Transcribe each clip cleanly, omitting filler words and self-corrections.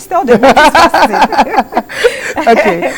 Still the fasting. Okay,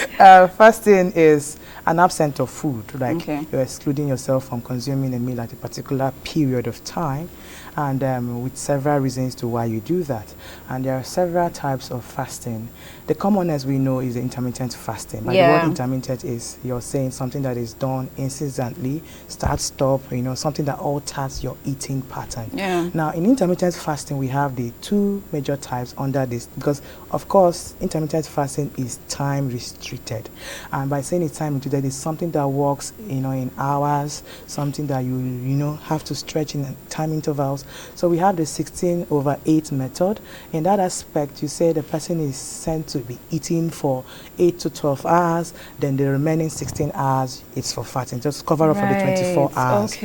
fasting is an absence of food, like you're excluding yourself from consuming a meal at a particular period of time, and with several reasons to why you do that. And there are several types of fasting. The commonest we know is the intermittent fasting. But the word intermittent is you're saying something that is done incessantly, start, stop, something that alters your eating pattern. Now, in intermittent fasting, we have the two major types under this, because of course, intermittent fasting is time restricted. And by saying it's time restricted, it's something that works, in hours, something that you have to stretch in time intervals. So we have the 16/8 method. In that aspect, you say the person is sent to be eating for 8 to 12 hours, then the remaining 16 hours it's for fasting, just cover up for the 24 hours.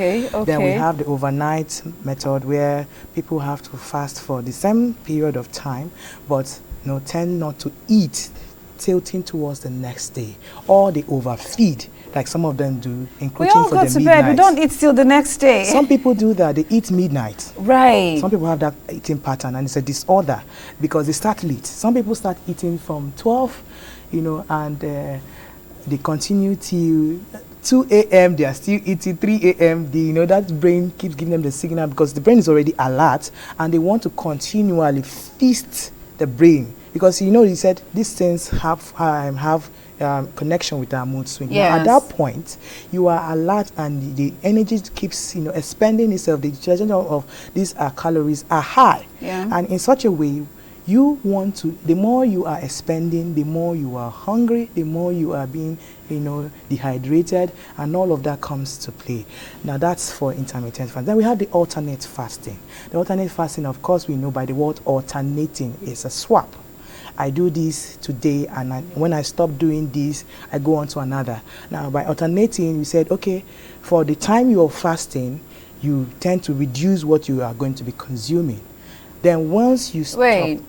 Then we have the overnight method, where people have to fast for the same period of time, but tend not to eat, tilting towards the next day, or they overfeed, like some of them do, including we all for go the to midnight. bed, we don't eat till the next day. Some people do that, they eat midnight. Right. Some people have that eating pattern, and it's a disorder because they start late. Some people start eating from 12, and they continue till 2 a.m. They are still eating. 3 a.m. That brain keeps giving them the signal, because the brain is already alert, and they want to continually feast the brain, because he said these things have connection with our mood swing. Now, at that point, you are alert, and the energy keeps expending itself. The utilization of these calories are high, and in such a way, you want to. The more you are expending, the more you are hungry, the more you are being dehydrated, and all of that comes to play. Now, that's for intermittent fasting. Then we have the alternate fasting. The alternate fasting, of course, we know by the word alternating, is a swap. I do this today, and when I stop doing this, I go on to another. Now, by alternating, we said, okay, for the time you're fasting, you tend to reduce what you are going to be consuming. Then once you stop... Wait.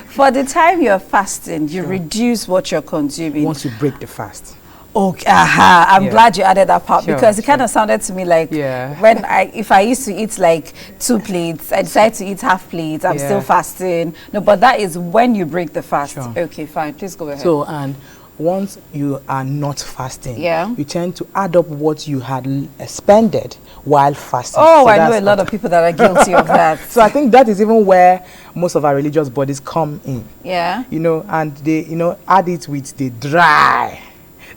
For the time you're fasting, you reduce what you're consuming. Once you break the fast. Okay, I'm glad you added that part, because it kind of sounded to me like when if I used to eat like 2 plates, I decide to eat half plates, I'm still fasting. No, but that is when you break the fast. Okay, fine. Please go ahead. So, and once you are not fasting, you tend to add up what you had expended while fasting. Oh, so I know a lot of people that are guilty of that. So I think that is even where most of our religious bodies come in. And they, add it with the dry.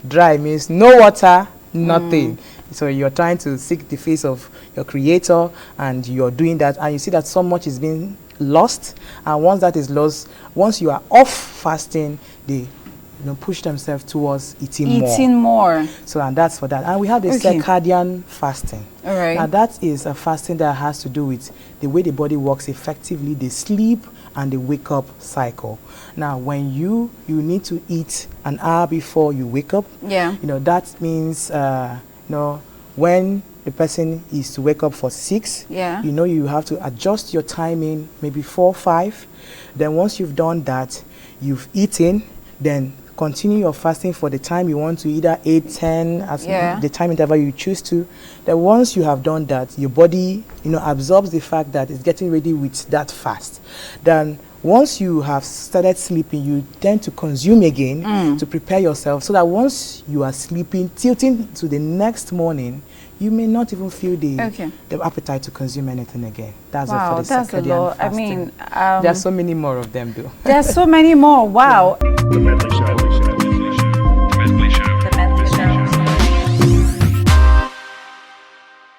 Dry means no water, nothing. So you're trying to seek the face of your creator, and you're doing that, and you see that so much is being lost. And once that is lost, once you are off fasting, they push themselves towards eating more. So, and that's for that. And we have the circadian fasting. All right. Now, that is a fasting that has to do with the way the body works effectively, the sleep and the wake up cycle. Now, when you need to eat an hour before you wake up, that means, when the person is to wake up for 6, you have to adjust your timing, maybe 4, 5. Then once you've done that, you've eaten, then continue your fasting for the time you want to, either 8, 10, as the time interval you choose to. Then once you have done that, your body, absorbs the fact that it's getting ready with that fast. Then once you have started sleeping, you tend to consume again to prepare yourself, so that once you are sleeping, tilting to the next morning, you may not even feel the appetite to consume anything again. That's all for the circadian fasting. I mean, there are so many more of them, though. There are so many more. Wow.